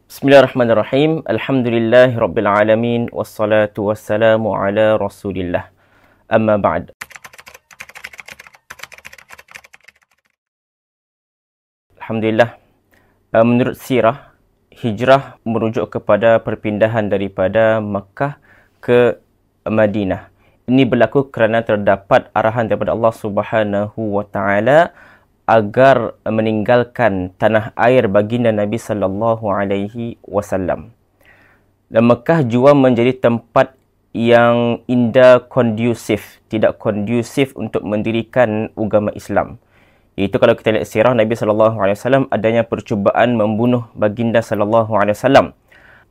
Bismillahirrahmanirrahim. Alhamdulillahirabbil alamin wassalatu wassalamu ala Rasulillah. Amma ba'd. Alhamdulillah. Menurut sirah, hijrah merujuk kepada perpindahan daripada Makkah ke Madinah. Ini berlaku kerana terdapat arahan daripada Allah Subhanahu wa taala agar meninggalkan tanah air baginda Nabi sallallahu alaihi wasallam. Dan Mekah juga menjadi tempat yang tidak kondusif untuk mendirikan agama Islam. Iaitu kalau kita lihat sirah Nabi sallallahu alaihi wasallam, adanya percubaan membunuh baginda sallallahu alaihi wasallam.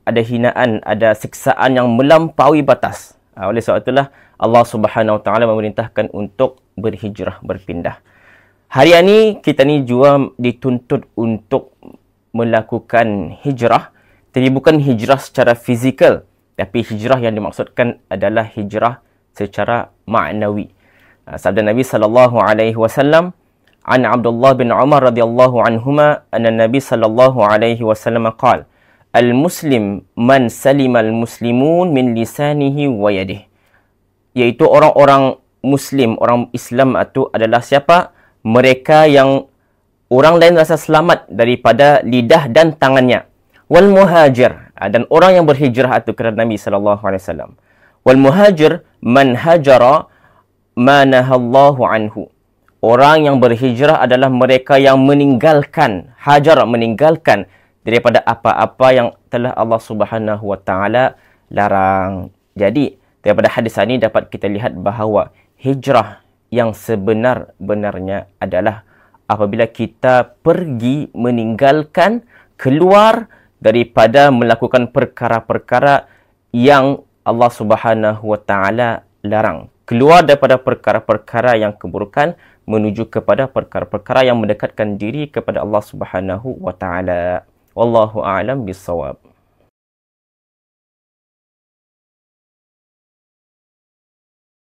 Ada hinaan, ada siksaan yang melampaui batas. Oleh sebab itulah Allah Subhanahu wa taala memerintahkan untuk berhijrah, berpindah. Hari ini kita ni juga dituntut untuk melakukan hijrah, tapi bukan hijrah secara fizikal, tapi hijrah yang dimaksudkan adalah hijrah secara maknawi. Sabda Nabi sallallahu alaihi wasallam, an Abdullah bin Umar radhiyallahu anhuma anna Nabi sallallahu alaihi wasallam qala, al-muslim man salima al-muslimun min lisanihi wa yadihi. Iaitu orang-orang muslim, orang Islam itu adalah siapa? Mereka yang orang lain rasa selamat daripada lidah dan tangannya. Wal muhajir, dan orang yang berhijrah itu kerana Nabi sallallahu alaihi wasallam. Wal muhajir man hajara ma nahallahu anhu. Orang yang berhijrah adalah mereka yang meninggalkan, hajar, meninggalkan daripada apa-apa yang telah Allah Subhanahu wa taala larang. Jadi, daripada hadis ini dapat kita lihat bahawa hijrah yang sebenar-benarnya adalah apabila kita pergi meninggalkan, keluar daripada melakukan perkara-perkara yang Allah Subhanahu wa taala larang. Keluar daripada perkara-perkara yang keburukan menuju kepada perkara-perkara yang mendekatkan diri kepada Allah Subhanahu wa taala. Wallahu a'lam bissawab.